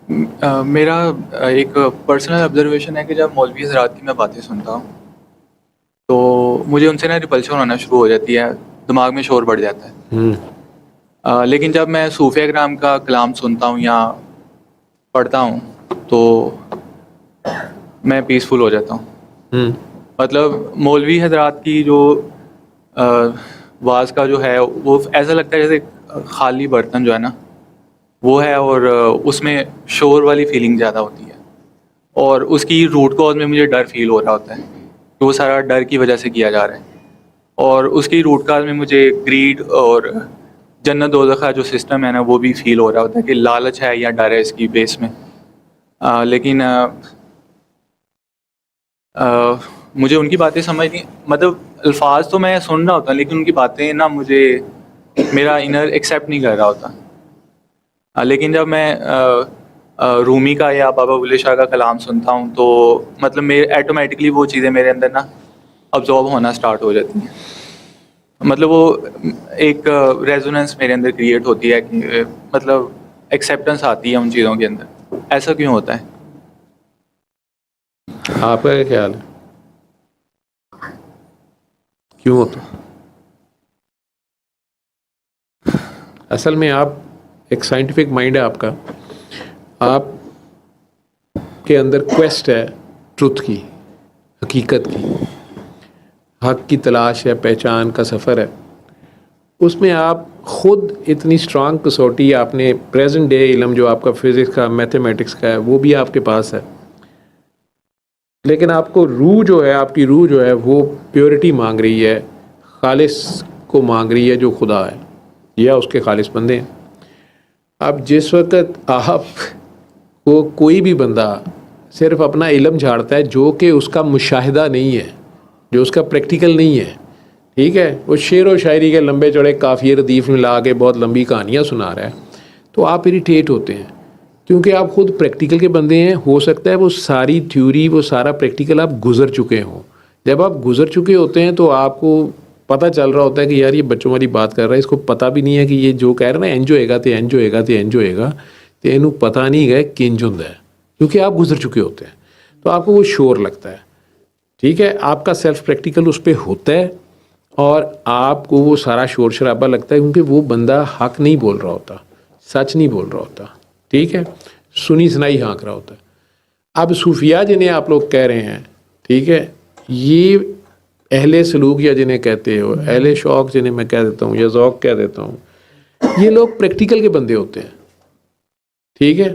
میرا ایک personal observation ہے کہ جب مولوی حضرات کی میں باتیں سنتا ہوں تو مجھے ان سے نا ریپلشن ہونا شروع ہو جاتی ہے، دماغ میں شور بڑھ جاتا ہے۔ لیکن جب میں صوفیہ کرام کا کلام سنتا ہوں یا پڑھتا ہوں تو میں پیسفل ہو جاتا ہوں۔ مطلب مولوی حضرات کی جو واز کا جو ہے وہ ایسا لگتا ہے جیسے خالی برتن جو ہے نا وہ ہے، اور اس میں شور والی فیلنگ زیادہ ہوتی ہے، اور اس کی روٹ کاز میں مجھے ڈر فیل ہو رہا ہوتا ہے کہ وہ سارا ڈر کی وجہ سے کیا جا رہا ہے، اور اس کی روٹ کاز میں مجھے گریڈ اور جنت دوزخ کا جو سسٹم ہے نا وہ بھی فیل ہو رہا ہوتا ہے کہ لالچ ہے یا ڈر ہے اس کی بیس میں۔ لیکن مجھے ان کی باتیں سمجھ نہیں، مطلب الفاظ تو میں سن رہا ہوتا ہوں لیکن ان کی باتیں نا مجھے میرا انر ایکسیپٹ نہیں کر رہا ہوتا۔ لیکن جب میں رومی کا یا بابا بلے شاہ کا کلام سنتا ہوں تو مطلب میرے ایٹومیٹکلی وہ چیزیں میرے اندر نا ابزارب ہونا سٹارٹ ہو جاتی ہیں، مطلب وہ ایک ریزوننس میرے اندر کریٹ ہوتی ہے کہ مطلب ایکسیپٹنس آتی ہے ان چیزوں کے اندر۔ ایسا کیوں ہوتا ہے؟ آپ کا کیا خیال ہے کیوں ہوتا؟ اصل میں آپ ایک سائنٹیفک مائنڈ ہے آپ کا، آپ کے اندر کویسٹ ہے ٹروتھ کی، حقیقت کی، حق کی تلاش ہے، پہچان کا سفر ہے، اس میں آپ خود اتنی اسٹرانگ کسوٹی آپ نے پریزنٹ ڈے علم جو آپ کا فزکس کا میتھمیٹکس کا ہے وہ بھی آپ کے پاس ہے، لیکن آپ کو روح جو ہے، آپ کی روح جو ہے وہ پیورٹی مانگ رہی ہے، خالص کو مانگ رہی ہے جو خدا ہے یا اس کے خالص بندے ہیں۔ اب جس وقت آپ کو کوئی بھی بندہ صرف اپنا علم جھاڑتا ہے جو کہ اس کا مشاہدہ نہیں ہے، جو اس کا پریکٹیکل نہیں ہے، ٹھیک ہے، وہ شعر و شاعری کے لمبے چوڑے قافیے ردیف میں لا کے بہت لمبی کہانیاں سنا رہا ہے، تو آپ اریٹیٹ ہوتے ہیں کیونکہ آپ خود پریکٹیکل کے بندے ہیں۔ ہو سکتا ہے وہ ساری تھیوری، وہ سارا پریکٹیکل آپ گزر چکے ہوں۔ جب آپ گزر چکے ہوتے ہیں تو آپ کو پتہ چل رہا ہوتا ہے کہ یار یہ بچوں والی بات کر رہا ہے، اس کو پتہ بھی نہیں ہے کہ یہ جو کہہ رہا ہے نا انج ہوئے گا تے انج ہوئے گا تے انج ہوئے گا تے اینوں پتہ نہیں ہے کنج ہوندا ہے، کیونکہ آپ گزر چکے ہوتے ہیں تو آپ کو وہ شور لگتا ہے، ٹھیک ہے، آپ کا سیلف پریکٹیکل اس پہ ہوتا ہے اور آپ کو وہ سارا شور شرابہ لگتا ہے کیونکہ وہ بندہ حق نہیں بول رہا ہوتا، سچ نہیں بول رہا ہوتا، ٹھیک ہے، سنی سنائی ہانک رہا ہوتا ہے۔ اب صوفیاء جنہیں آپ لوگ کہہ رہے ہیں، ٹھیک ہے، یہ اہل سلوک یا جنہیں کہتے ہو، اہل شوق جنہیں میں کہہ دیتا ہوں یا ذوق کہہ دیتا ہوں، یہ لوگ پریکٹیکل کے بندے ہوتے ہیں، ٹھیک ہے،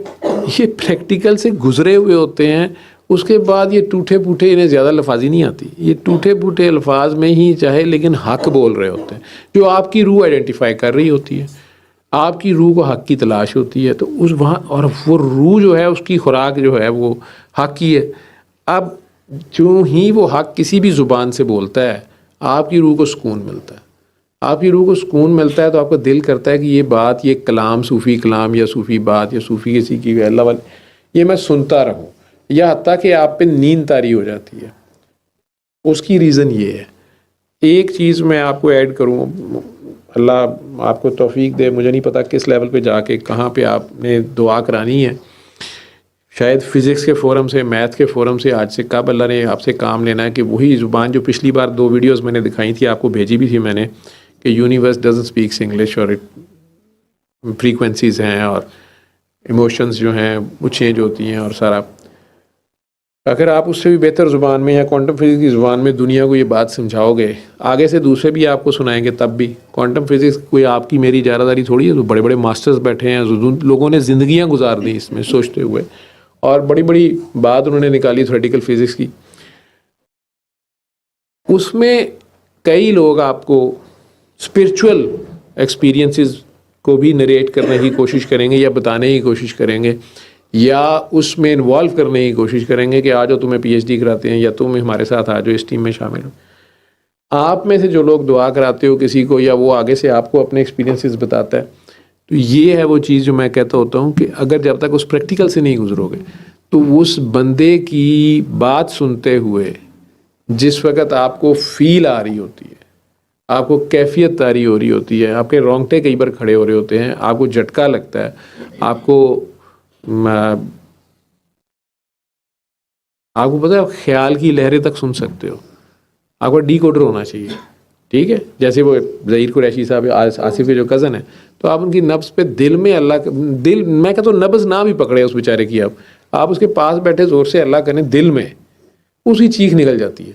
یہ پریکٹیکل سے گزرے ہوئے ہوتے ہیں۔ اس کے بعد یہ ٹوٹے پوٹے، انہیں زیادہ لفاظی نہیں آتی، یہ ٹوٹے پوٹے الفاظ میں ہی چاہے لیکن حق بول رہے ہوتے ہیں جو آپ کی روح آئیڈینٹیفائی کر رہی ہوتی ہے، آپ کی روح کو حق کی تلاش ہوتی ہے، تو اس وہاں اور وہ روح جو ہے اس کی خوراک جو ہے وہ حق کی ہے۔ اب جو ہی وہ حق کسی بھی زبان سے بولتا ہے آپ کی روح کو سکون ملتا ہے، آپ کی روح کو سکون ملتا ہے تو آپ کا دل کرتا ہے کہ یہ بات، یہ کلام، صوفی کلام یا صوفی بات یا صوفی کسی کی اللہ والے، یہ میں سنتا رہوں، یا حتیٰ کہ آپ پہ نیند طاری ہو جاتی ہے۔ اس کی ریزن یہ ہے۔ ایک چیز میں آپ کو ایڈ کروں، اللہ آپ کو توفیق دے، مجھے نہیں پتا کس لیول پہ جا کے کہاں پہ آپ نے دعا کرانی ہے، شاید فزکس کے فورم سے، میتھ کے فورم سے، آج سے کب اللہ نے آپ سے کام لینا ہے کہ وہی زبان جو پچھلی بار 2 ویڈیوز میں نے دکھائی تھی، آپ کو بھیجی بھی تھی میں نے، کہ یونیورس ڈزنٹ اسپیکس انگلش، اور فریکوینسیز ہیں اور ایموشنز جو ہیں وہ چینج ہوتی ہیں، اور سارا اگر آپ اس سے بھی بہتر زبان میں یا کوانٹم فزکس کی زبان میں دنیا کو یہ بات سمجھاؤ گے، آگے سے دوسرے بھی آپ کو سنائیں گے، تب بھی کوانٹم فزکس کوئی آپ کی میری اجارہ داری تھوڑی ہے، تو بڑے بڑے ماسٹرز بیٹھے ہیں، لوگوں نے زندگیاں گزار دی اس میں سوچتے ہوئے، اور بڑی بڑی بات انہوں نے نکالی تھیوریٹیکل فزکس کی۔ اس میں کئی لوگ آپ کو اسپرچول ایکسپیرینسز کو بھی نریٹ کرنے کی کوشش کریں گے یا بتانے کی کوشش کریں گے، یا اس میں انوالو کرنے کی کوشش کریں گے کہ آ جاؤ تمہیں پی ایچ ڈی کراتے ہیں، یا تم ہمارے ساتھ آ جاؤ اس ٹیم میں شامل ہو۔ آپ میں سے جو لوگ دعا کراتے ہو کسی کو، یا وہ آگے سے آپ کو اپنے ایکسپیرینسز بتاتا ہے، تو یہ ہے وہ چیز جو میں کہتا ہوتا ہوں کہ اگر جب تک اس پریکٹیکل سے نہیں گزرو گے تو اس بندے کی بات سنتے ہوئے جس وقت آپ کو فیل آ رہی ہوتی ہے، آپ کو کیفیت طاری ہو رہی ہوتی ہے، آپ کے رونگٹے کئی بار کھڑے ہو رہے ہوتے ہیں، آپ کو جھٹکا لگتا ہے، آپ کو آپ کو پتہ ہے خیال کی لہریں تک سن سکتے ہو. آپ کو ڈی کوڈر ہونا چاہیے, ٹھیک ہے. جیسے وہ ظہیر قریشی صاحب آصف کے جو کزن ہیں, تو آپ ان کی نبض پہ دل میں اللہ دل میں کہتا ہوں نبض نہ بھی پکڑے اس بیچارے کی, آپ اس کے پاس بیٹھے زور سے اللہ کریں دل میں اسی چیخ نکل جاتی ہے,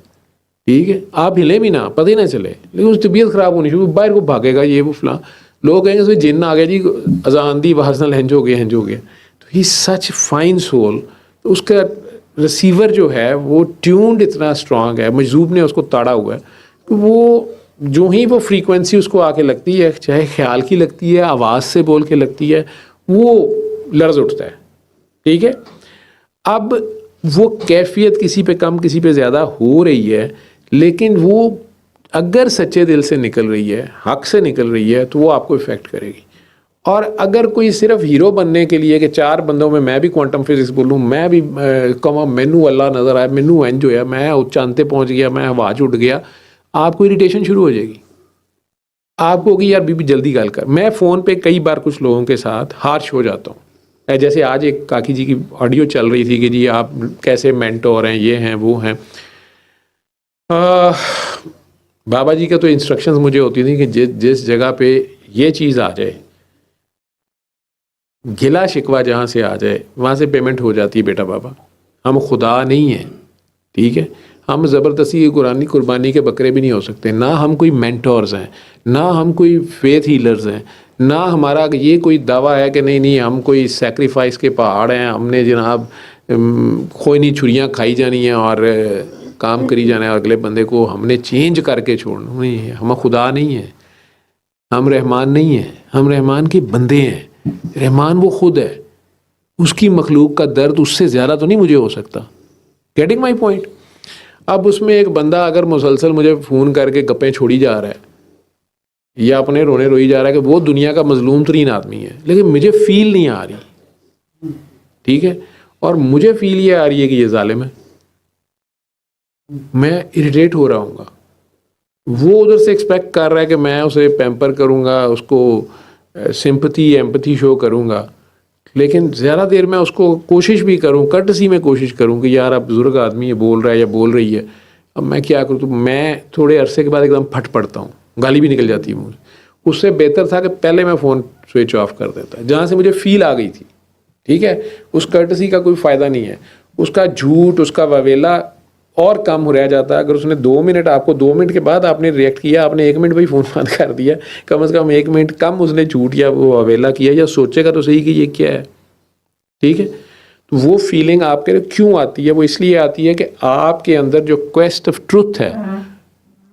ٹھیک ہے. آپ ہلیں بھی نہ, پتہ ہی نہ چلے, لیکن اس طبیعت خراب ہونی شروع, باہر کو بھاگے گا یہ وہ فلاں, لوگ کہیں گے اس جن آ گیا جی, اذان دی بحسن ہنج ہو گیا. تو ہی سچ فائن سول. تو اس کا ریسیور جو ہے وہ ٹیونڈ اتنا اسٹرانگ ہے, مجذوب نے اس کو تاڑا ہوا ہے کہ وہ جو ہی وہ فریکوینسی اس کو آ کے لگتی ہے, چاہے خیال کی لگتی ہے, آواز سے بول کے لگتی ہے, وہ لرز اٹھتا ہے, ٹھیک ہے. اب وہ کیفیت کسی پہ کم کسی پہ زیادہ ہو رہی ہے, لیکن وہ اگر سچے دل سے نکل رہی ہے, حق سے نکل رہی ہے, تو وہ آپ کو افیکٹ کرے گی. اور اگر کوئی صرف ہیرو بننے کے لیے کہ 4 بندوں میں بھی کوانٹم فزکس بولوں, میں بھی کہوں مینو اللہ نظر آیا, مینو انج ہویا, میں چاند پہ پہنچ گیا, میں ہوا اڑ گیا, آپ کو اریٹیشن شروع ہو جائے گی. آپ کو ہوگی یار بی جلدی گل کر. میں فون پہ کئی بار کچھ لوگوں کے ساتھ ہارش ہو جاتا ہوں. جیسے آج ایک کاکی جی کی آڈیو چل رہی تھی کہ جی آپ کیسے مینٹور ہیں, یہ ہیں وہ ہیں. بابا جی کا تو انسٹرکشنز مجھے ہوتی تھیں کہ جس جگہ پہ یہ چیز آ جائے, گلا شکوہ جہاں سے آ جائے, وہاں سے پیمنٹ ہو جاتی ہے. بیٹا بابا ہم خدا نہیں ہیں, ٹھیک ہے. ہم زبردستی قرآنی قربانی کے بکرے بھی نہیں ہو سکتے. نہ ہم کوئی مینٹورز ہیں, نہ ہم کوئی فیتھ ہیلرز ہیں, نہ ہمارا یہ کوئی دعویٰ ہے کہ نہیں ہم کوئی سیکریفائس کے پہاڑ ہیں, ہم نے جناب کوئی نہیں چھریاں کھائی جانی ہیں اور کام کری جانا ہے, اور اگلے بندے کو ہم نے چینج کر کے چھوڑنا نہیں ہے. ہم خدا نہیں ہیں, ہم رحمان نہیں ہیں, ہم رحمان کے بندے ہیں. رحمان وہ خود ہے, اس کی مخلوق کا درد اس سے زیادہ تو نہیں مجھے ہو سکتا. Getting my point. اب اس میں ایک بندہ اگر مسلسل مجھے فون کر کے گپیں چھوڑی جا رہا ہے یا اپنے رونے روئی جا رہا ہے کہ وہ دنیا کا مظلوم ترین آدمی ہے, لیکن مجھے فیل نہیں آ رہی, ٹھیک ہے, اور مجھے فیل یہ آ رہی ہے کہ یہ ظالم ہے, میں اریٹیٹ ہو رہا ہوں گا. وہ ادھر سے ایکسپیکٹ کر رہا ہے کہ میں اسے پیمپر کروں گا, اس کو سمپتھی ایمپتھی شو کروں گا, لیکن زیادہ دیر میں اس کو کوشش بھی کروں, کٹسی میں کوشش کروں کہ یار اب بزرگ آدمی ہے, بول رہا ہے یا بول رہی ہے, اب میں کیا کروں. تو میں تھوڑے عرصے کے بعد ایک دم پھٹ پڑتا ہوں, گالی بھی نکل جاتی ہے مجھے. اس سے بہتر تھا کہ پہلے میں فون سوئچ آف کر دیتا, جہاں سے مجھے فیل آ گئی تھی, ٹھیک ہے. اس کٹسی کا کوئی فائدہ نہیں ہے, اس کا جھوٹ, اس کا واویلا اور کم ہو رہ جاتا ہے. اگر اس نے 2 منٹ, آپ کو 2 منٹ کے بعد آپ نے ریئیکٹ کیا, آپ نے 1 منٹ بھائی فون بند کر دیا, کم از کم 1 منٹ کم اس نے جھوٹ یا وہ واویلا کیا یا سوچے گا تو صحیح کہ یہ کیا ہے, ٹھیک ہے. تو وہ فیلنگ آپ کے کیوں آتی ہے؟ وہ اس لیے آتی ہے کہ آپ کے اندر جو کویسٹ آف ٹروتھ ہے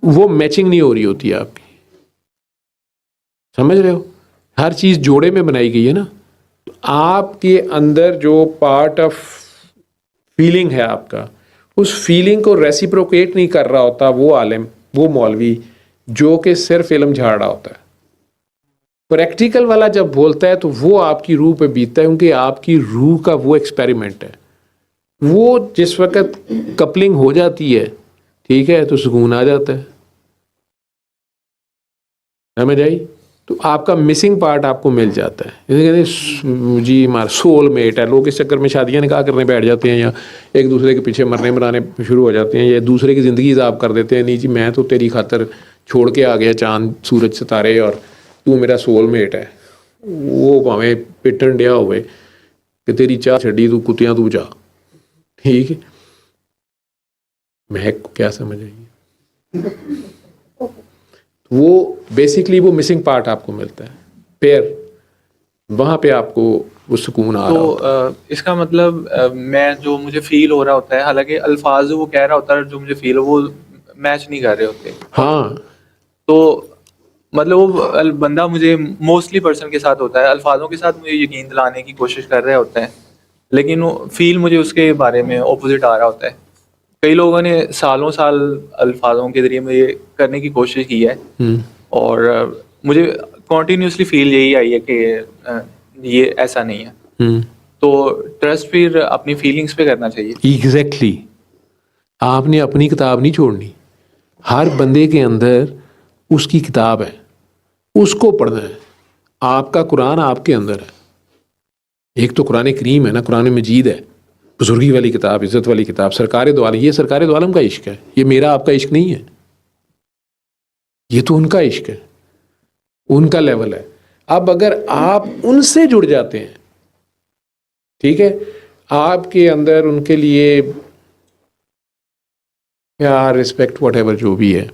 وہ میچنگ نہیں ہو رہی ہوتی ہے آپ کی. سمجھ رہے ہو؟ ہر چیز جوڑے میں بنائی گئی ہے نا. آپ کے اندر جو پارٹ آف فیلنگ ہے آپ کا, اس فیلنگ کو ریسیپروکیٹ نہیں کر رہا ہوتا وہ عالم, وہ مولوی جو کہ صرف علم جھاڑ رہا ہوتا ہے. پریکٹیکل والا جب بولتا ہے تو وہ آپ کی روح پہ بیتتا ہے, کیونکہ آپ کی روح کا وہ ایکسپیریمنٹ ہے. وہ جس وقت کپلنگ ہو جاتی ہے, ٹھیک ہے, تو سکون آ جاتا ہے. سمجھ آئی؟ تو آپ کا مسنگ پارٹ آپ کو مل جاتا ہے. جی ہمارا سول میٹ ہے. لوگ اس چکر میں شادیاں نکاح کرنے بیٹھ جاتے ہیں, یا ایک دوسرے کے پیچھے مرنے مرانے شروع ہو جاتے ہیں, یا دوسرے کی زندگی عذاب کر دیتے ہیں. نہیں جی میں تو تیری خاطر چھوڑ کے آ گیا چاند سورج ستارے, اور تو میرا سول میٹ ہے. وہ بھاویں پٹن ڈیا ہوئے کہ تیری چاہ چھڈی تو کتیاں تو جا, ٹھیک ہے. میں کیا سمجھ آئی؟ وہ بیسکلی وہ مسنگ پارٹ آپ کو ملتا ہے, پیر, وہاں پہ آپ کو وہ سکون آ رہا ہوتا ہے. تو اس کا مطلب میں جو مجھے فیل ہو رہا ہوتا ہے, حالانکہ الفاظ وہ کہہ رہا ہوتا ہے جو مجھے فیل ہو وہ میچ نہیں کر رہے ہوتے. ہاں, تو مطلب وہ بندہ مجھے موسٹلی پرسن کے ساتھ ہوتا ہے, الفاظوں کے ساتھ مجھے یقین دلانے کی کوشش کر رہا ہوتا ہے, لیکن وہ فیل مجھے اس کے بارے میں اپوزٹ آ رہا ہوتا ہے. کئی لوگوں نے سالوں سال الفاظوں کے ذریعے میں یہ کرنے کی کوشش کی ہے, اور مجھے کنٹینیوسلی فیل یہی آئی ہے کہ یہ ایسا نہیں ہے. تو ٹرسٹ پھر اپنی فیلنگس پہ کرنا چاہیے. ایگزیکٹلی. آپ نے اپنی کتاب نہیں چھوڑنی. ہر بندے کے اندر اس کی کتاب ہے, اس کو پڑھنا ہے. آپ کا قرآن آپ کے اندر ہے, ایک تو قرآن کریم ہے نا, قرآن مجید ہے, بزرگی والی کتاب, عزت والی کتاب, سرکار دو عالم. یہ سرکار دو عالم کا عشق ہے, یہ میرا آپ کا عشق نہیں ہے, یہ تو ان کا عشق ہے, ان کا لیول ہے. اب اگر آپ ان سے جڑ جاتے ہیں, ٹھیک ہے, آپ کے اندر ان کے لیے پیار, رسپیکٹ, واٹ ایور جو بھی ہے,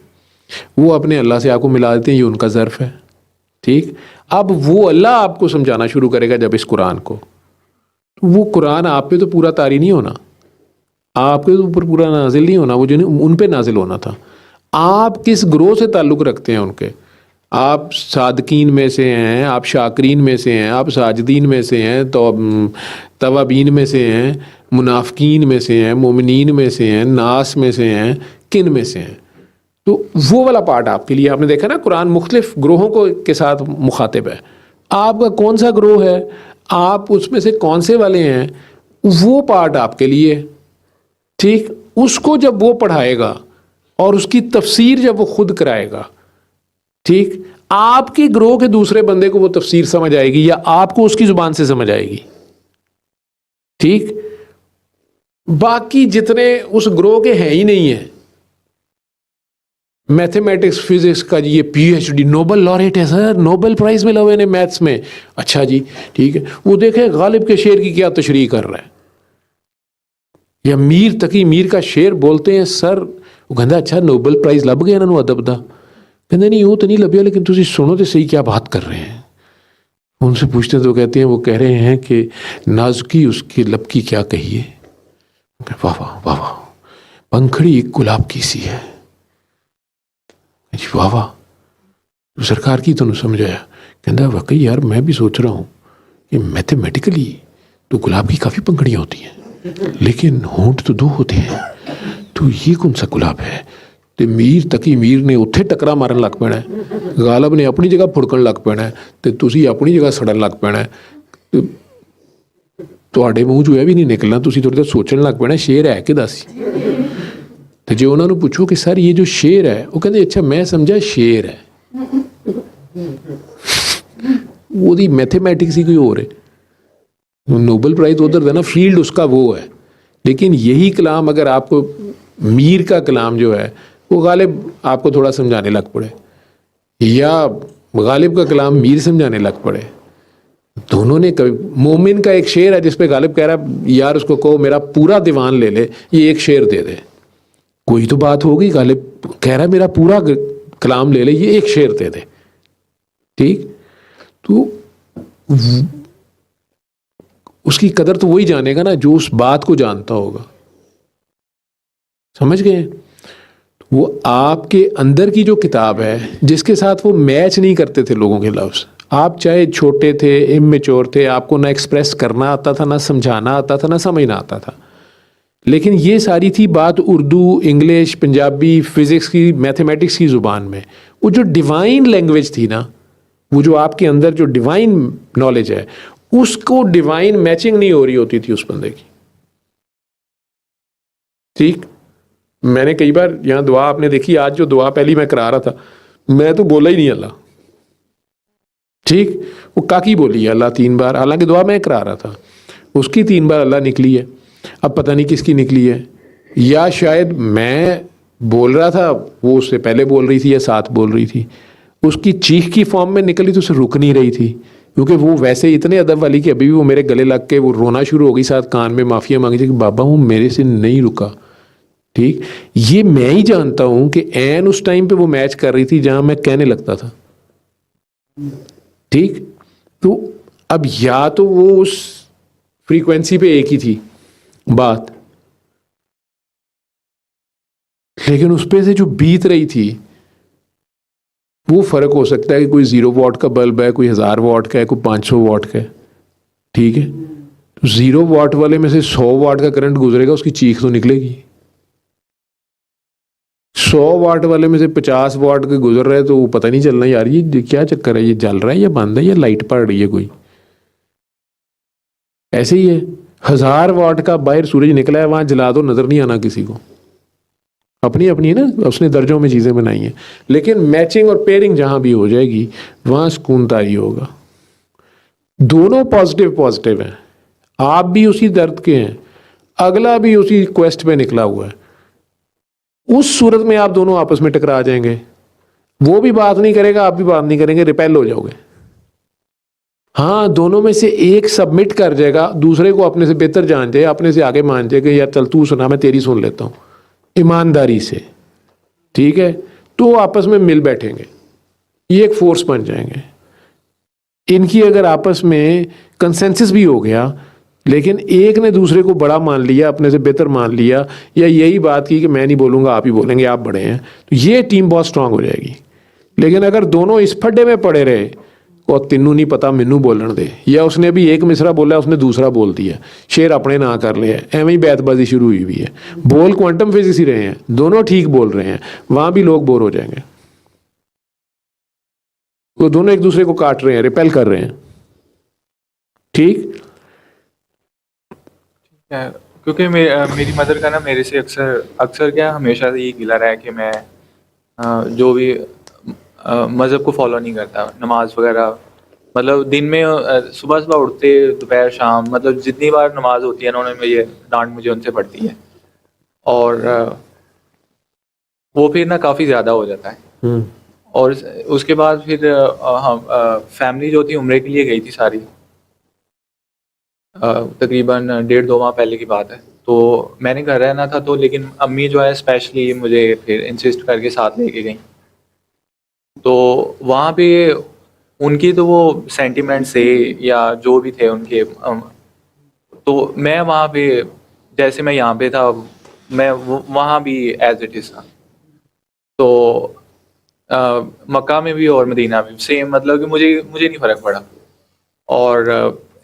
وہ اپنے اللہ سے آپ کو ملا دیتے ہیں, یہ ان کا ظرف ہے. ٹھیک, اب وہ اللہ آپ کو سمجھانا شروع کرے گا جب اس قرآن کو, وہ قرآن آپ پہ تو پورا طاری نہیں ہونا, آپ کے اوپر پورا نازل نہیں ہونا, وہ جو ان پہ نازل ہونا تھا. آپ کس گروہ سے تعلق رکھتے ہیں ان کے, آپ صادقین میں سے ہیں, آپ شاکرین میں سے ہیں, آپ ساجدین میں سے ہیں, توابین میں سے ہیں, منافقین میں سے ہیں, مومنین میں سے ہیں, ناس میں سے ہیں, کن میں سے ہیں. تو وہ والا پارٹ آپ کے لیے, آپ نے دیکھا نا قرآن مختلف گروہوں کو کے ساتھ مخاطب ہے. آپ کا کون سا گروہ ہے, آپ اس میں سے کون سے والے ہیں, وہ پارٹ آپ کے لیے. ٹھیک, اس کو جب وہ پڑھائے گا اور اس کی تفسیر جب وہ خود کرائے گا, ٹھیک, آپ کے گروہ کے دوسرے بندے کو وہ تفسیر سمجھ آئے گی یا آپ کو اس کی زبان سے سمجھ آئے گی. ٹھیک, باقی جتنے اس گروہ کے ہیں ہی نہیں ہیں. میتھمیٹکس, فزکس کا جی یہ P H D Nobel laureate ہے سر, نوبل پرائز ملا ہوا ہے میتھس میں. اچھا جی ٹھیک ہے, وہ دیکھیں غالب کے شعر کی کیا تشریح کر رہا ہے, یا میر تقی میر کا شعر بولتے ہیں سر, وہ کہندا اچھا نوبل پرائز لب گیا انہوں ادب دا. کہتے نہیں وہ تو نہیں لبیا, لیکن تسی سنو تو صحیح کیا بات کر رہے ہیں. ان سے پوچھتے تو کہتے ہیں, وہ کہہ رہے ہیں کہ نازکی اس کے لب کی کیا کہیے. واہ واہ واہ واہ, پنکھڑی ایک گلاب کی سی ہے. واہ واہ, سرکار کی تو نہیں سمجھایا. کہندا واقعی یار میں بھی سوچ رہا ہوں کہ میتھمیٹیکلی تو گلاب کی کافی پنکھڑیاں ہوتی ہیں, لیکن ہونٹ تو دو ہوتے ہیں, تو یہ کون سا گلاب ہے. تے میر تقی میر نے اتھے ٹکرا مارن لگ پینا ہے, غالب نے اپنی جگہ پھڑکن لگ پینا ہے, تے تسی اپنی جگہ سڑن لگ پینا ہے. تواڈے منہ چوں یہ بھی نہیں نکلنا, تسی تھوڑی دیر سوچن لگ پینا شعر ہے کہ دس. تے جے انہوں نے پوچھو کہ سر یہ جو شعر ہے, وہ کہتے اچھا میں سمجھا شعر ہے, وہ دی میتھمیٹکس ہی کوئی اور ہے. نوبل پرائز ادھر دینا فیلڈ اس کا وہ ہے, لیکن یہی کلام اگر آپ کو میر کا کلام جو ہے وہ غالب آپ کو تھوڑا سمجھانے لگ پڑے, یا غالب کا کلام میر سمجھانے لگ پڑے. دونوں نے کبھی, مومن کا ایک شعر ہے جس پہ غالب کہہ رہا ہے یار اس کو کہو میرا پورا دیوان لے لے, یہ ایک شعر دے دے. کوئی تو بات ہوگی, غالب کہہ رہا ہے میرا پورا کلام لے لے, یہ ایک شعر دے دے. ٹھیک, تو اس کی قدر تو وہی جانے گا نا جو اس بات کو جانتا ہوگا. سمجھ گئے؟ وہ آپ کے اندر کی جو کتاب ہے جس کے ساتھ وہ میچ نہیں کرتے تھے لوگوں کے لفظ. آپ چاہے چھوٹے تھے, اممیچور تھے, آپ کو نہ ایکسپریس کرنا آتا تھا, نہ سمجھانا آتا تھا, نہ سمجھنا آتا تھا, لیکن یہ ساری تھی بات اردو, انگلش, پنجابی, فزکس کی, میتھمیٹکس کی زبان میں. وہ جو ڈیوائن لینگویج تھی نا, وہ جو آپ کے اندر جو ڈیوائن نالج ہے, اس کو ڈیوائن میچنگ نہیں ہو رہی ہوتی تھی اس بندے کی. ٹھیک, میں نے کئی بار یہاں دعا آپ نے دیکھی, آج جو دعا پہلی میں کرا رہا تھا میں تو بولا ہی نہیں اللہ. ٹھیک, وہ کاکی بولی ہے اللہ 3 بار, حالانکہ دعا میں کرا رہا تھا, اس کی 3 بار اللہ نکلی ہے. اب پتہ نہیں کس کی نکلی ہے, یا شاید میں بول رہا تھا وہ اس سے پہلے بول رہی تھی یا ساتھ بول رہی تھی. اس کی چیخ کی فارم میں نکلی تو اسے رک نہیں رہی تھی, کیونکہ وہ ویسے اتنے ادب والی کہ ابھی بھی وہ میرے گلے لگ کے وہ رونا شروع ہو گئی, ساتھ کان میں معافیا مانگی تھی کہ بابا وہ میرے سے نہیں رکا. ٹھیک, یہ میں ہی جانتا ہوں کہ عین اس ٹائم پہ وہ میچ کر رہی تھی جہاں میں کہنے لگتا تھا. ٹھیک, تو اب یا تو وہ اس فریکوینسی پہ ایک ہی تھی بات, لیکن اس پہ سے جو بیت رہی تھی وہ فرق ہو سکتا ہے کہ کوئی 0 واٹ کا بلب ہے, کوئی 1000 واٹ کا ہے, کوئی 500 واٹ کا ہے. ٹھیک ہے, 0 واٹ والے میں سے 100 واٹ کا کرنٹ گزرے گا, اس کی چیخ تو نکلے گی. 100 واٹ والے میں سے 50 واٹ کے گزر رہے تو وہ پتہ نہیں چلنا یار یہ کیا چکر ہے, یہ جل رہا ہے یا بند ہے یا لائٹ پڑ رہی ہے کوئی. ایسے ہی ہے, 1000 واٹ کا باہر سورج نکلا ہے, وہاں جلا دو نظر نہیں آنا کسی کو. اپنی اپنی ہے نا, اس نے درجوں میں چیزیں بنائی ہیں, لیکن میچنگ اور پیئرنگ جہاں بھی ہو جائے گی وہاں سکون طاری ہوگا. دونوں پازیٹیو ہیں, آپ بھی اسی درد کے ہیں, اگلا بھی اسی کویسٹ پہ نکلا ہوا ہے. اس صورت میں آپ دونوں آپس میں ٹکرا جائیں گے, وہ بھی بات نہیں کرے گا, آپ بھی بات نہیں کریں گے, ریپیل ہو جاؤ گے. ہاں دونوں میں سے ایک سبمٹ کر جائے گا, دوسرے کو اپنے سے بہتر جان جائے, اپنے سے آگے مان جائے کہ یار چل تو سنا, میں تیری سن لیتا ہوں ایمانداری سے, ٹھیک ہے, تو آپس میں مل بیٹھیں گے, یہ ایک فورس بن جائیں گے. ان کی اگر آپس میں کنسنسس بھی ہو گیا, لیکن ایک نے دوسرے کو بڑا مان لیا, اپنے سے بہتر مان لیا, یا یہی بات کی کہ میں نہیں بولوں گا آپ ہی بولیں گے, آپ بڑے ہیں, تو یہ ٹیم بہت سٹرانگ ہو جائے گی. لیکن اگر دونوں اس پھڈے میں پڑے رہے اور تینوں نہیں پتا مینوں بولن دے, یا اس نے بھی ایک مصرع بولا اس نے دوسرا بول دیا, شیر اپنے نہ کر لیا, ایویں ہی بیت بازی شروع ہوئی ہوئی ہے. بول کوانٹم فزکس ہی رہے ہیں, دونوں ٹھیک بول رہے ہیں, وہاں بھی لوگ بور ہو جائیں گے. وہ دونوں ایک دوسرے کو کاٹ رہے ہیں, ریپیل کر رہے ہیں. ٹھیک, کیونکہ میری مدر کا نا میرے سے اکثر کیا ہمیشہ سے یہ گلا رہا ہے کہ میں جو بھی مذہب کو فالو نہیں کرتا, نماز وغیرہ, مطلب دن میں صبح صبح اٹھتے, دوپہر شام, مطلب جتنی بار نماز ہوتی ہے نا انہوں نے ڈانٹ مجھے ان سے پڑتی ہے, اور وہ پھر نا کافی زیادہ ہو جاتا ہے. اور اس کے بعد پھر فیملی جو تھی عمرے کے لیے گئی تھی ساری, تقریباً 1.5-2 ماہ پہلے کی بات ہے. تو میں نے گھر رہنا تھا, تو لیکن امی جو ہے اسپیشلی مجھے پھر انسسٹ کر کے ساتھ لے کے گئیں. تو وہاں پہ ان کی تو وہ سینٹیمنٹس تھے یا جو بھی تھے ان کے, تو میں وہاں پہ جیسے میں یہاں پہ تھا, میں وہاں بھی ایز اٹ از تھا. تو مکہ میں بھی اور مدینہ میں سیم, مطلب کہ مجھے نہیں فرق پڑا. اور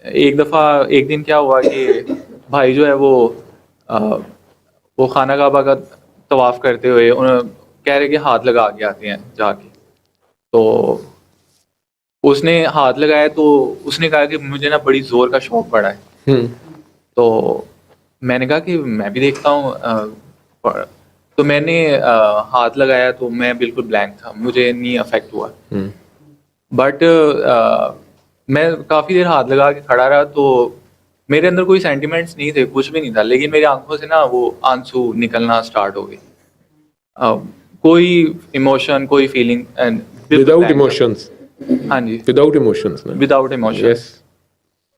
ایک دفعہ ایک دن کیا ہوا کہ بھائی جو ہے وہ خانہ کعبہ کا طواف کرتے ہوئے کہہ رہے کہ ہاتھ لگا کے آتے ہیں جا کے. تو اس نے ہاتھ لگایا, تو اس نے کہا کہ مجھے نا بڑی زور کا شوق پڑا ہے. تو میں نے کہا کہ میں بھی دیکھتا ہوں, تو میں نے ہاتھ لگایا تو میں بالکل بلینک تھا, مجھے نہیں افیکٹ ہوا. بٹ میں کافی دیر ہاتھ لگا کے کھڑا رہا, تو میرے اندر کوئی سینٹیمنٹس نہیں تھے, کچھ بھی نہیں تھا, لیکن میری آنکھوں سے نا وہ آنسو نکلنا اسٹارٹ ہو گئے. کوئی ایموشن, کوئی فیلنگ, وداؤٹ ایموشنس. ہاں جی, وداؤٹ ایموشنس. Without emotion.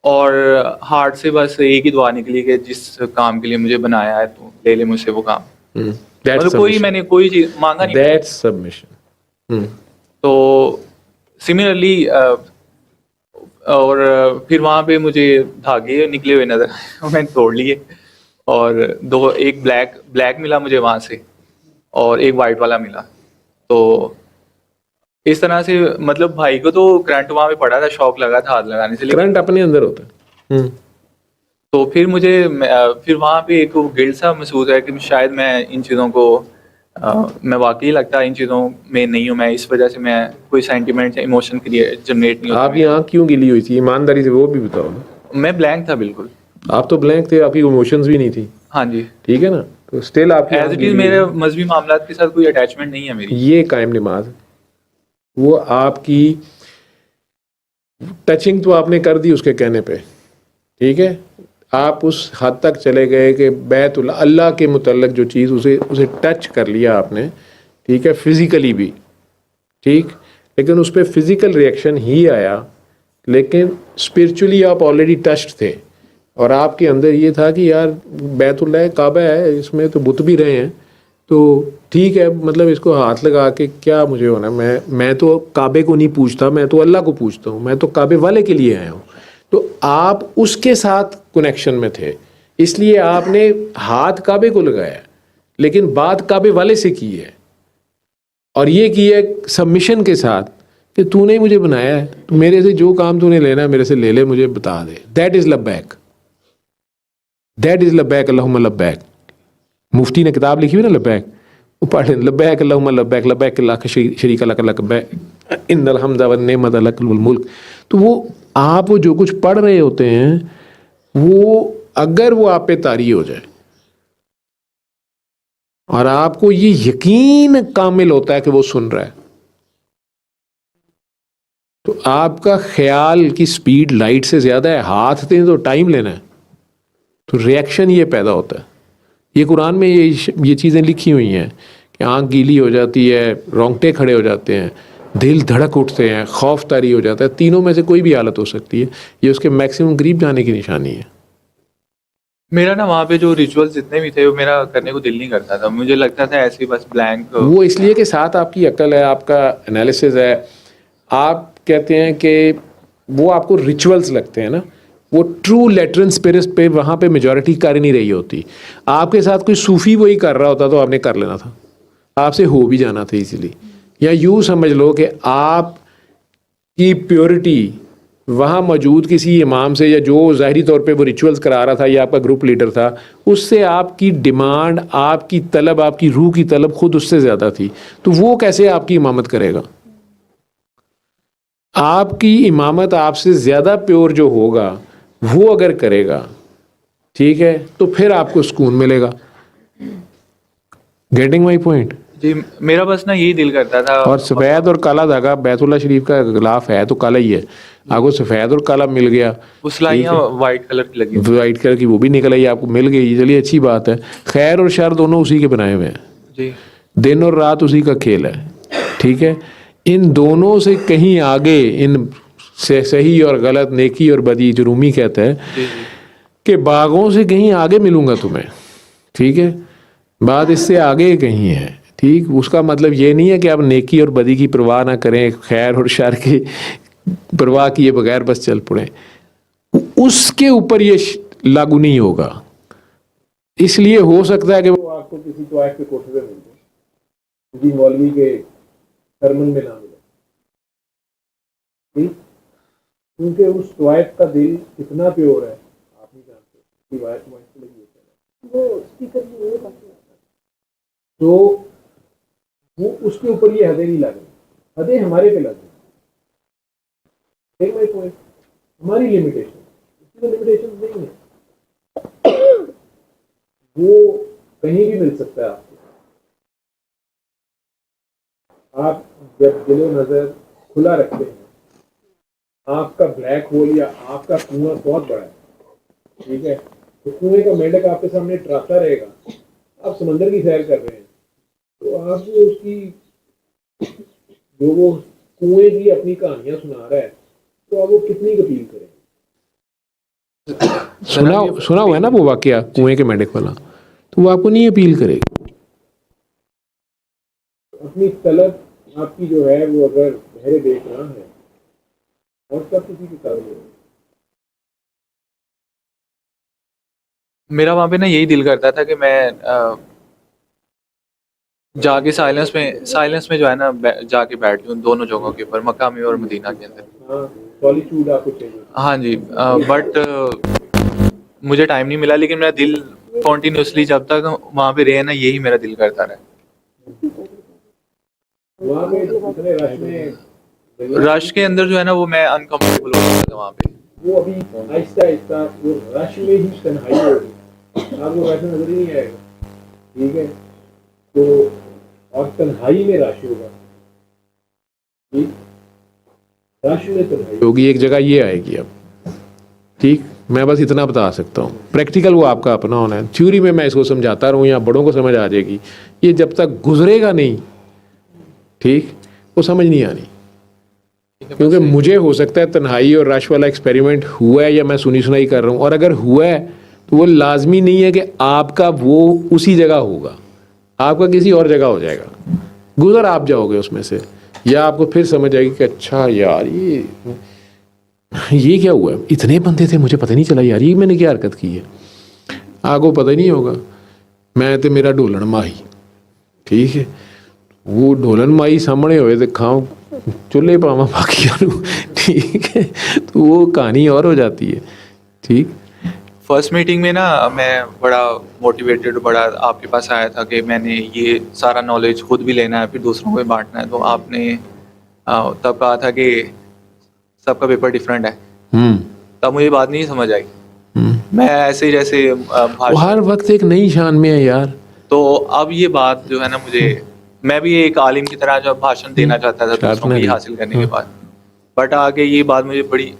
اور ہارٹ سے بس ایک ہی دعا نکلی کہ جس کام کے لیے مجھے بنایا ہے تو لے لے مجھ سے وہ کام. مطلب میں نے کوئی چیز مانگا نہیں. That's submission. تو سملرلی اور پھر وہاں پہ مجھے دھاگے نکلے ہوئے نظر آئے, میں نے توڑ لیے, اور ایک بلیک ملا مجھے وہاں سے, اور ایک وائٹ والا ملا. تو اس طرح سے مطلب بھائی کو تو کرنٹ وہاں پہ پڑا تھا, شوق لگا تھا ہاتھ لگانے سے, کرنٹ اپنے اندر ہوتا ہے. تو پھر پھر وہاں پہ ایک گلٹ سا محسوس ہے کہ شاید میں ان چیزوں کو میں واقعی لگتا ہے ان چیزوں میں نہیں ہوں, میں اس وجہ سے میں کوئی سینٹیمنٹ ایموشن جنریٹ نہیں ہوتا. آپ یہاں کیوں گلی ہوئی تھی ایمانداری سے, وہ بھی بتاؤ. میں بلینک تھا بالکل. آپ تو بلینک تھے, آپ کی ایموشنز بھی نہیں تھی. ہاں جی, ٹھیک ہے نا, تو اسٹل آپ ایز اٹ از میرے مذہبی معاملات کے ساتھ کوئی اٹیچمنٹ نہیں ہے میری. یہ قائم نماز, وہ آپ کی ٹچنگ تو آپ نے کر دی اس کے کہنے پہ, ٹھیک ہے, آپ اس حد تک چلے گئے کہ بیت اللہ کے متعلق جو چیز اسے ٹچ کر لیا آپ نے, ٹھیک ہے, فزیکلی بھی, ٹھیک, لیکن اس پہ فزیکل ریئیکشن ہی آیا, لیکن اسپرچولی آپ آلریڈی ٹچڈ تھے, اور آپ کے اندر یہ تھا کہ یار بیت اللہ کعبہ ہے, اس میں تو بت بھی رہے ہیں, تو ٹھیک ہے, مطلب اس کو ہاتھ لگا کے کیا مجھے ہونا, میں تو کعبے کو نہیں پوچھتا, میں تو اللہ کو پوچھتا ہوں, میں تو کعبے والے کے لیے آیا ہوں. تو آپ اس کے ساتھ کنیکشن میں تھے, اس لیے آپ نے ہاتھ کعبے کو لگایا, لیکن بات کعبے والے سے کی ہے, اور یہ کی ہے سبمیشن کے ساتھ کہ تو نے مجھے بنایا ہے, تو میرے سے جو کام تو نے لینا ہے میرے سے لے لے, مجھے بتا دے. دیٹ از لبیک, دیٹ از لبیک اللہم لبیک. مفتی نے کتاب لکھی ہوئی نا لبیک, وہ پڑھ لیں, لبیک اللہم لبیک, لبیک لا شریک لک لبیک ان الحمد والنعمت لک والملک. تو وہ آپ جو کچھ پڑھ رہے ہوتے ہیں, وہ اگر وہ آپ پہ طاری ہو جائے اور آپ کو یہ یقین کامل ہوتا ہے کہ وہ سن رہا ہے, تو آپ کا خیال کی سپیڈ لائٹ سے زیادہ ہے. ہاتھ دیں تو ٹائم لینا ہے, تو ریئیکشن یہ پیدا ہوتا ہے. یہ قرآن میں یہ چیزیں لکھی ہوئی ہیں کہ آنکھ گیلی ہو جاتی ہے, رونگٹے کھڑے ہو جاتے ہیں, دل دھڑک اٹھتے ہیں, خوف طاری ہو جاتا ہے. تینوں میں سے کوئی بھی حالت ہو سکتی ہے. یہ اس کے میکسیمم قریب جانے کی نشانی ہے. میرا نا وہاں پہ جو ریچولز جتنے بھی تھے وہ میرا کرنے کو دل نہیں کرتا تھا. مجھے لگتا تھا ایسے ہی بس بلینک. وہ اس لیے کہ ساتھ آپ کی عقل ہے, آپ کا انالیسز ہے. آپ کہتے ہیں کہ وہ آپ کو ریچولز لگتے ہیں نا, وہ ٹرو لیٹرن اسپرٹ پہ وہاں پہ میجورٹی کر نہیں رہی ہوتی. آپ کے ساتھ کوئی صوفی وہی کر رہا ہوتا تو آپ نے کر لینا تھا, آپ سے ہو بھی جانا تھا ایزیلی. یا یوں سمجھ لو کہ آپ کی پیورٹی وہاں موجود کسی امام سے, یا جو ظاہری طور پہ وہ ریچولز کرا رہا تھا یا آپ کا گروپ لیڈر تھا, اس سے آپ کی ڈیمانڈ, آپ کی طلب, آپ کی روح کی طلب خود اس سے زیادہ تھی. تو وہ کیسے آپ کی امامت کرے گا؟ آپ کی امامت آپ سے زیادہ پیور جو ہوگا وہ اگر کرے گا, ٹھیک ہے, تو پھر آپ کو سکون ملے گا. Getting my point? جی میرا بس نا یہی دل کرتا تھا. اور سفید اور کالا دھاگا بیت اللہ شریف کا غلاف ہے تو کالا ہی ہے. آپ کو سفید اور کالا مل گیا, وہ سلائیاں وائٹ کلر کی لگی, وائٹ کلر کی وہ بھی نکل آئی, آپ کو مل گئی, چلیے اچھی بات ہے. خیر اور شر دونوں اسی کے بنائے ہوئے ہیں, جی دن اور رات اسی کا کھیل ہے, ٹھیک ہے. ان دونوں سے کہیں آگے, ان صحیح اور غلط, نیکی اور بدی, جو رومی کہتا ہے جی کہ باغوں سے کہیں آگے ملوں گا تمہیں, ٹھیک ہے, بات اس سے آگے کہیں ہے, ٹھیک. اس کا مطلب یہ نہیں ہے کہ آپ نیکی اور بدی کی پرواہ نہ کریں, خیر اور شر کی پرواہ کیے بغیر بس چل پڑیں. اس کے اوپر یہ لاگو نہیں ہوگا. اس لیے ہو سکتا ہے کہ وہ آپ کو کسی طوائف کے کوٹھے پہ مل جائے, کسی مولوی کے سرمن میں نہ ملے, ٹھیک, کیونکہ اس طوائف کا دل کتنا پیور ہے آپ نہیں جانتے. روایت لگی ہوتا ہے وہ اسپیکر بھی وہ بات تو وہ اس کے اوپر یہ حدیں نہیں لگ رہی, حدیں ہمارے پہ لگ رہی. ہماری لمیٹیشن, اس کی لمیٹیشن نہیں ہے, وہ کہیں بھی مل سکتا ہے آپ کو. آپ جب دل و نظر کھلا رکھتے ہیں, آپ کا بلیک ہول یا آپ کا کنواں بہت بڑا ہے, ٹھیک ہے, تو کنویں کا مینڈک آپ کے سامنے ٹراتا رہے گا, آپ سمندر کی سیر کر رہے ہیں, تو آپ کو اس کی جو وہ کنویں کی اپنی کہانیاں سنا رہا ہے, تو آپ وہ کتنی اپیل کریں. سنا ہوا ہے نا وہ واقعہ کنویں کے مینڈک والا, تو وہ آپ کو نہیں اپیل کرے گا. اپنی طلب آپ کی جو ہے وہ اگر گہرے دیکھ رہا ہے, اور سب کسی کی طلب ہے. میرا وہاں پہ نا یہی دل کرتا تھا کہ میں جا کے سائلنس میں جو ہے نا جا کے بیٹھ جاؤں دونوں جگہوں کے اوپر, مکہ میں اور مدینہ کے اندر. سولیٹیوڈ آپ کو چاہیے. ہاں جی, بٹ مجھے ٹائم نہیں ملا, لیکن میرا دل کنٹینیوسلی جب تک وہاں پہ رہے نا, یہی میرا دل کرتا رہا. رش کے اندر جو ہے نا وہ میں انکمفرٹیبل ہو جاتا تھا وہاں پہ. وہ ابھی آہستہ آہستہ وہ رش میں ہی تنہائی ہوگی, آپ کو رش نظر ہی نہیں آئے گا, ٹھیک ہے, تو اور تنہائی میں رش ہوگا, ٹھیک, رش میں تنہائی ہوگی, ایک جگہ یہ آئے گی اب, ٹھیک. میں بس اتنا بتا سکتا ہوں, پریکٹیکل وہ آپ کا اپنا ہونا ہے. تھیوری میں اس کو سمجھاتا رہوں یا بڑوں کو سمجھ آ جائے گی, یہ جب تک گزرے گا نہیں, ٹھیک, وہ سمجھ نہیں آنی. کیونکہ مجھے ہو سکتا ہے تنہائی اور رش والا ایکسپیریمنٹ ہوا ہے یا میں سنی سنائی کر رہا ہوں, اور اگر ہوا ہے تو وہ لازمی نہیں ہے کہ آپ کا وہ اسی جگہ ہوگا, آپ کا کسی اور جگہ ہو جائے گا. گزر آپ جاؤ گے اس میں سے, یا آپ کو پھر سمجھ آئے گی کہ اچھا یار یہ کیا ہوا ہے, اتنے بندے تھے مجھے پتہ نہیں چلا یار, یہ میں نے کیا حرکت کی ہے. آپ کو پتہ ہی نہیں ہوگا. میں تو میرا ڈھولن ماہی, ٹھیک ہے, وہ ڈھولن مائی سامنے ہوئے تو کھاؤ چولہے پاواں باقی, ٹھیک ہے, تو وہ کہانی اور ہو جاتی ہے, ٹھیک. فرسٹ میٹنگ میں نا میں بڑا موٹیویٹیڈ, بڑا آپ کے پاس آیا تھا کہ میں نے یہ سارا نالج خود بھی لینا ہے, پھر دوسروں کو بھی بانٹنا ہے. تو آپ نے تب کہا تھا کہ سب کا پیپر ڈفرینٹ ہے. تب مجھے بات نہیں سمجھ آئی. میں ایسے ہی جیسے ہر وقت ایک نئی شان میں ہے یار. تو اب یہ بات جو ہے نا مجھے, میں بھی ایک عالم کی طرح جو بھاشن دینا چاہتا تھا دوسروں کو یہ حاصل کرنے کے بعد, بٹ آگے یہ بات مجھے بڑی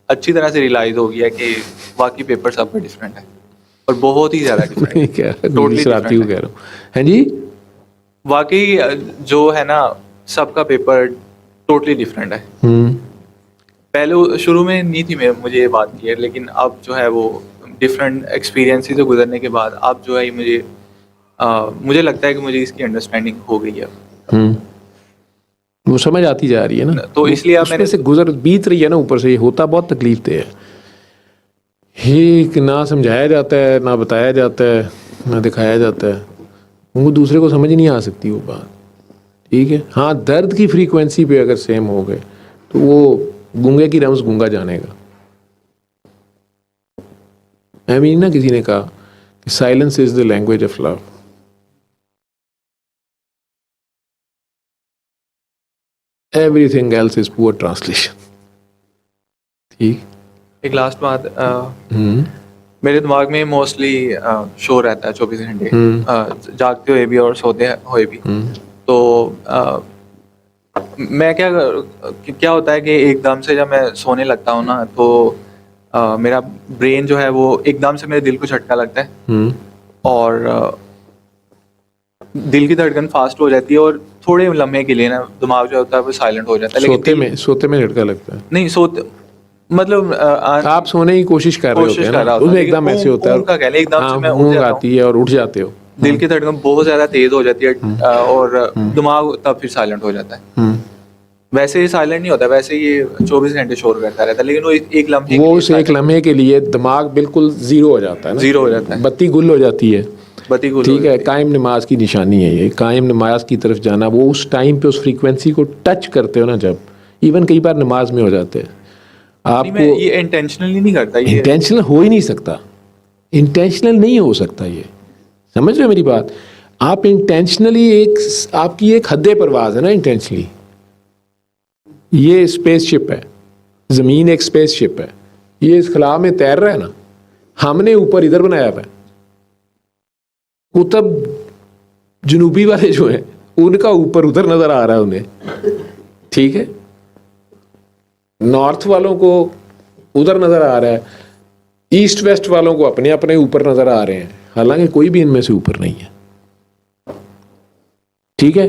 اچھی طرح سے ریلائز ہو گیا کہ واقعی پیپر سب کا ڈفرینٹ ہے. اور بہت ہی زیادہ ڈفرینٹ. شرارتی کو کہہ رہا ہوں. ہاں جی واقعی جو ہے نا سب کا پیپر ٹوٹلی ڈفرینٹ ہے. پہلے شروع میں نہیں تھی مجھے یہ بات کلیئر, لیکن اب جو ہے وہ ڈفرینٹ ایکسپیرینس سے گزرنے کے بعد اب جو ہے مجھے لگتا ہے کہ مجھے اس کی انڈرسٹینڈنگ ہو گئی ہے. وہ سمجھ آتی جا رہی ہے نا, تو اس لیے میں سے بیت رہی ہے نا اوپر سے. یہ ہوتا بہت تکلیف دہ ہے, یہ نہ سمجھایا جاتا ہے, نہ بتایا جاتا ہے, نہ دکھایا جاتا ہے. ان کو دوسرے کو سمجھ نہیں آ سکتی وہ بات. ٹھیک ہے, ہاں درد کی فریکوینسی پہ اگر سیم ہو گئے تو وہ گونگے کی رمز گونگا جانے گا. نا کسی نے کہا کہ silence is the language of love. Everything else is poor translation. ٹھیک. ایک لاسٹ بات, میرے دماغ میں موسٹلی شو رہتا ہے 24 گھنٹے, جاگتے ہوئے بھی اور سوتے ہوئے بھی. تو میں کیا ہوتا ہے کہ ایک دم سے جب میں سونے لگتا ہوں نا تو میرا برین جو ہے وہ ایک دم سے میرے دل کو جھٹکا لگتا ہے اور دل کی دھڑکن فاسٹ ہو جاتی ہے اور تھوڑے لمحے کے لیے نا دماغ جو ہوتا ہے وہ سائلنٹ ہو جاتا ہے. سوتے میں جھٹکا لگتا ہے نہیں, سوتے مطلب آپ سونے کی کوشش کر رہے ہوتے ہیں, ایک دم ایسے ہوتا ہے, ایک دم سے میں اونگ آتی ہے اور اٹھ جاتے ہو, دل کی دھڑکن بہت زیادہ تیز ہو جاتی ہے اور دماغ تب پھر سائلنٹ ہو جاتا ہے. ویسے یہ سائلنٹ نہیں ہوتا, ویسے یہ 24 گھنٹے شور کرتا رہتا ہے, لیکن وہ ایک لمحے کے لیے دماغ بالکل زیرو ہو جاتا ہے, زیرو ہو جاتا ہے, بتی گل ہو جاتی ہے. ٹھیک ہے, قائم نماز کی نشانی ہے یہ. قائم نماز کی طرف جانا, وہ اس ٹائم پہ اس فریکوینسی کو ٹچ کرتے ہو نا, جب ایون کئی بار نماز میں ہو جاتے ہیں آپ کو. یہ انٹینشنلی نہیں کرتا, انٹینشنل ہو ہی نہیں سکتا, انٹینشنل نہیں ہو سکتا. یہ سمجھ رہے میری بات. آپ انٹینشنلی آپ کی ایک حد پرواز ہے نا انٹینشنلی. یہ اسپیس شپ ہے, زمین ایک اسپیس شپ ہے, یہ اس خلا میں تیر رہا ہے نا, ہم نے اوپر ادھر بنایا ہوا ہے. قطب جنوبی والے جو ہیں ان کا اوپر ادھر نظر آ رہا ہے انہیں. ٹھیک ہے, نارتھ والوں کو ادھر نظر آ رہا ہے, ایسٹ ویسٹ والوں کو اپنے اپنے اوپر نظر آ رہے ہیں, حالانکہ کوئی بھی ان میں سے اوپر نہیں ہے. ٹھیک ہے,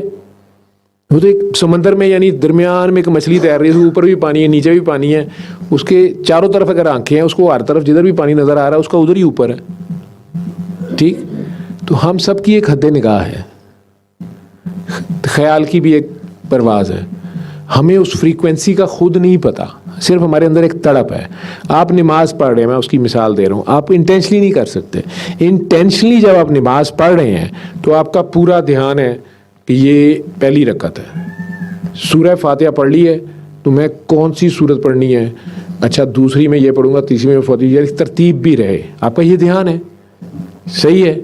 وہ تو ایک سمندر میں یعنی درمیان میں ایک مچھلی تیر رہی ہے, اوپر بھی پانی ہے نیچے بھی پانی ہے, اس کے چاروں طرف اگر آنکھیں ہیں اس کو ہر طرف جدھر بھی پانی نظر آ رہا ہے اس کا ادھر ہی اوپر ہے. ٹھیک, تو ہم سب کی ایک حد نگاہ ہے, خیال کی بھی ایک پرواز ہے. ہمیں اس فریکوینسی کا خود نہیں پتا, صرف ہمارے اندر ایک تڑپ ہے. آپ نماز پڑھ رہے ہیں, میں اس کی مثال دے رہا ہوں, آپ انٹینشنلی نہیں کر سکتے. انٹینشنلی جب آپ نماز پڑھ رہے ہیں تو آپ کا پورا دھیان ہے کہ یہ پہلی رکعت ہے, سورہ فاتحہ پڑھ لی ہے تو میں کون سی سورت پڑھنی ہے, اچھا دوسری میں یہ پڑھوں گا, تیسری میں فاتحہ, ترتیب بھی رہے, آپ کا یہ دھیان ہے. صحیح ہے.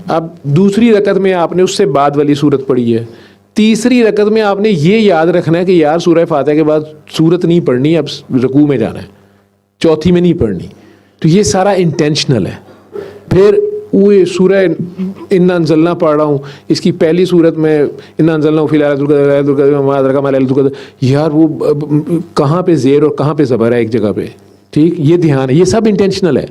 اب دوسری رکعت میں آپ نے اس سے بعد والی سورت پڑھی ہے, تیسری رکعت میں آپ نے یہ یاد رکھنا ہے کہ یار سورہ فاتحہ کے بعد سورت نہیں پڑھنی, اب رکوع میں جانا ہے, چوتھی میں نہیں پڑھنی. تو یہ سارا انٹینشنل ہے. پھر وہ سورہ انا انزلنا پڑھ رہا ہوں, اس کی پہلی صورت میں انا انزلنا فی ليلة القدر, یار وہ کہاں پہ زیر اور کہاں پہ زبر ہے ایک جگہ پہ. ٹھیک, یہ دھیان ہے, یہ سب انٹینشنل ہے.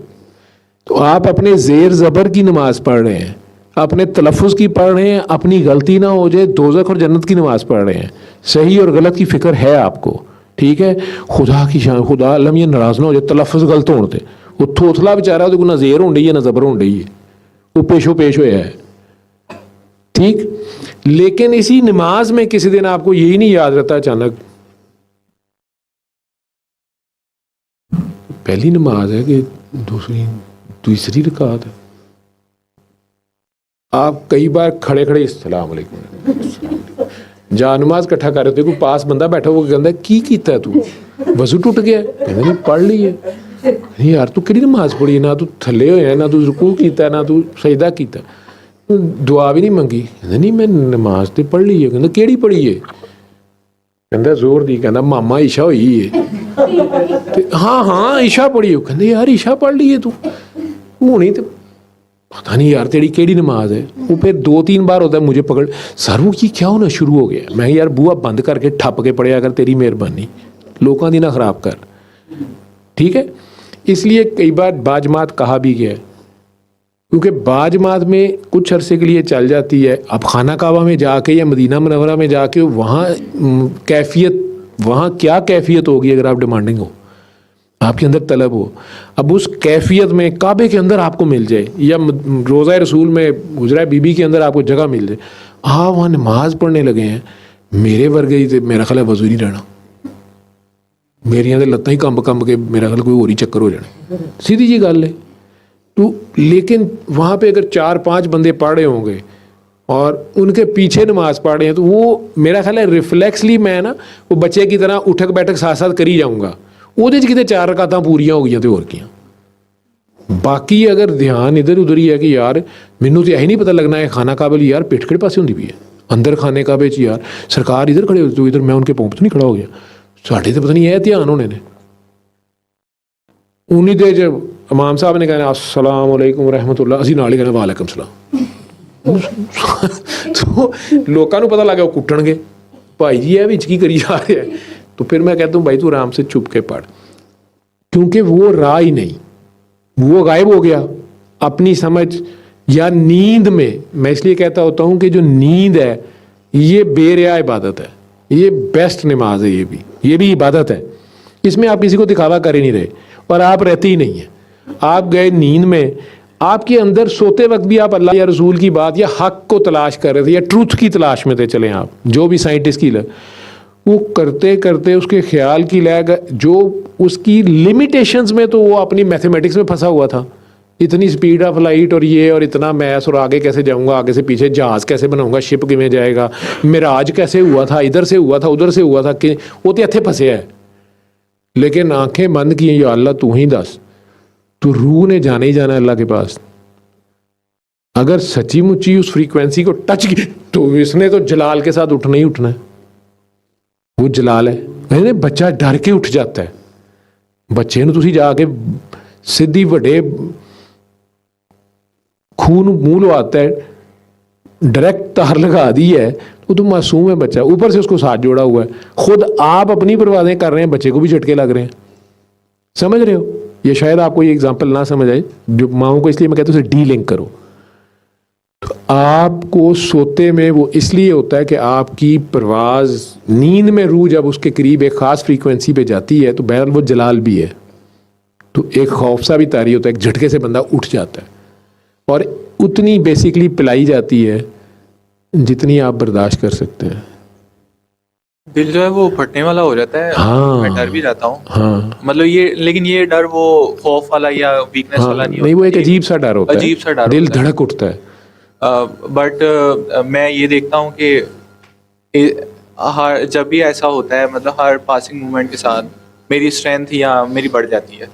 تو آپ اپنے زیر زبر کی نماز پڑھ رہے ہیں, اپنے تلفظ کی پڑھ رہے ہیں, اپنی غلطی نہ ہو جائے, دوزخ اور جنت کی نماز پڑھ رہے ہیں, صحیح اور غلط کی فکر ہے آپ کو. ٹھیک ہے, خدا کی شان, خدا علم یہ ناراض نہ ہو جائے تلفظ غلط ہوتے, وہ تھوتلا بیچارہ تو نہ زیر ہوں رہی ہے نہ زبر ہوں رہی ہے, وہ پیشو پیش ہوا ہے. ٹھیک, لیکن اسی نماز میں کسی دن آپ کو یہی نہیں یاد رہتا, اچانک پہلی نماز ہے کہ تیسری رکعت ہے. آپ کئی بار کھڑے کھڑے السلام علیکم جا نماز کٹھا کر رہے تھے, کوئی پاس بندہ بیٹھا وہ کہتا ہے کی کیتا ہے تو, وضو ٹوٹ گیا, کہتے نہیں پڑھ لی ہے. نہیں یار تو کہڑی نماز پڑھی ہے, نہ تو تھلے ہوئے ہیں, نہ تو رکوع کیتا ہے, نہ تو سجدہ کیتا ہے, دعا بھی نہیں منگی. کہتے نہیں میں نماز تو پڑھ لی ہے. کہتے کیڑی پڑھی ہے, کہتا زور دی, کہتا ماما عشاء ہوئی ہے. ہاں عشاء پڑھی ہے. کہتے یار عشاء پڑھ لی ہے تو ہونی تو پتہ نہیں یار تیری کیڑی نماز ہے. وہ پھر 2-3 بار ہوتا ہے مجھے پکڑ, سر وہ کیا ہونا شروع ہو گیا. میں یار بوا بند کر کے ٹھپ کے پڑھیا اگر تیری مہربانی, لوکاں دی نہ خراب کر. ٹھیک ہے, اس لیے کئی بار باجماعت کہا بھی گیا کیونکہ بعض جماعت میں کچھ عرصے کے لیے چل جاتی ہے. اب خانہ کعبہ میں جا کے یا مدینہ منورہ میں جا کے وہاں کیفیت، وہاں کیا کیفیت ہوگی اگر آپ ڈیمانڈنگ ہو، آپ کے اندر طلب ہو. اب اس کیفیت میں کعبے کے اندر آپ کو مل جائے یا روضہ رسول میں حجرہ بی بی کے اندر آپ کو جگہ مل جائے، آپ وہاں نماز پڑھنے لگے ہیں، میرے ورگے ہی تو میرا خیال ہے وضو نہیں رہنا، میری یہاں لتاں ہی کمب کے میرا خیال کوئی اور ہی چکر ہو جانا. سیدھی جی گل ہے. تو لیکن وہاں پہ اگر 4-5 بندے پڑھ رہے ہوں گے اور ان کے پیچھے نماز پڑھ رہے ہیں تو وہ میرا خیال ہے ریفلیکسلی میں نا وہ بچے کی طرح اٹھک بیٹھک ساتھ ساتھ کری جاؤں گا. وہ کتنے 4 رکعتاں پوریاں ہو گئی تو اور کیا. باقی اگر دھیان ادھر ادھر ہی ہے کہ یار مینوں تو یہی نہیں پتہ لگنا ہے خانہ کعبہ لی یار پیٹھ کھڑے پاسے ہوندی بھی ہے اندر خانے کعبے چ، یار سرکار ادھر کھڑے ہو تو ادھر میں ان کے پاؤں پہ نہیں کھڑا ہو گیا. ساڈے تو پتہ نہیں ہے دھیان ہونے نے. انہیں دے جب امام صاحب نے کہنا السلام علیکم ورحمۃ اللہ، اسی نال ہی کہنا وعلیکم السلام. تو لوگوں کو پتہ لگا وہ کٹن گے بھائی جی یہ کی کری جا رہے ہیں. تو پھر میں کہتا ہوں بھائی تو آرام سے چھپ کے پڑھ، کیونکہ وہ راہ ہی نہیں، وہ غائب ہو گیا. اپنی سمجھ یا نیند میں اس لیے کہتا ہوتا ہوں کہ جو نیند ہے یہ بے ریا عبادت ہے، یہ بیسٹ نماز ہے، یہ بھی عبادت ہے. اس میں آپ کسی کو دکھاوا کر ہی نہیں رہے اور آپ رہتے ہی نہیں ہیں. آپ گئے نیند میں، آپ کے اندر سوتے وقت بھی آپ اللہ یا رسول کی بات یا حق کو تلاش کر رہے تھے یا ٹروتھ کی تلاش میں تھے. چلیں آپ جو بھی سائنٹسٹ کی وہ کرتے کرتے اس کے خیال کی لگ جو اس کی لمیٹیشنز میں تو وہ اپنی میتھمیٹکس میں پھنسا ہوا تھا. اتنی سپیڈ آف لائٹ اور یہ اور اتنا میتھس اور آگے کیسے جاؤں گا، آگے سے پیچھے جہاز کیسے بناؤں گا، شپ کیویں جائے گا، معراج کیسے ہوا تھا، ادھر سے ہوا تھا ادھر سے ہوا تھا، کہ وہ تو اتنے پھنسے ہے. لیکن آنکھیں بند کی یا اللہ تو ہی دس، تو روح نے جانا ہی جانا ہے اللہ کے پاس. اگر سچی مچی اس فریکوینسی کو ٹچ کی تو اس نے تو جلال کے ساتھ اٹھنا ہی اٹھنا ہے. وہ جلال ہے. بچہ ڈر کے اٹھ جاتا ہے. بچے نو تسی جا کے سیدھی وڈے خون منہ لواتا ہے، ڈائریکٹ تار لگا دی ہے، وہ تو معصوم ہے بچہ، اوپر سے اس کو ساتھ جوڑا ہوا ہے. خود آپ اپنی پروازیں کر رہے ہیں، بچے کو بھی جھٹکے لگ رہے ہیں. سمجھ رہے ہو؟ یہ شاید آپ کو یہ اگزامپل نہ سمجھ آئے جو ماؤں کو، اس لیے میں کہتا ہوں اسے ڈی لنک کرو. تو آپ کو سوتے میں وہ اس لیے ہوتا ہے کہ آپ کی پرواز نیند میں روح جب اس کے قریب ایک خاص فریکوینسی پہ جاتی ہے تو بہرحال وہ جلال بھی ہے، تو ایک خوف سا بھی طاری ہوتا ہے، ایک جھٹکے سے بندہ اٹھ جاتا ہے. اور اتنی بیسیکلی پلائی جاتی ہے جتنی آپ برداشت کر سکتے ہیں. دل جو ہے وہ پھٹنے والا ہو جاتا ہے. ہاں میں ڈر بھی جاتا ہوں. ہاں مطلب یہ، لیکن یہ ڈر وہ خوف والا یا ویکنیس والا نہیں ہوتا. نہیں، وہ ایک عجیب سا ڈر ہوتا ہے، عجیب سا ڈر دل ہوتا ہے. دھڑک اٹھتا ہے. بٹ میں یہ دیکھتا ہوں کہ جب بھی ایسا ہوتا ہے، مطلب ہر پاسنگ مومنٹ کے ساتھ میری اسٹرینتھ یا میری بڑھ جاتی ہے.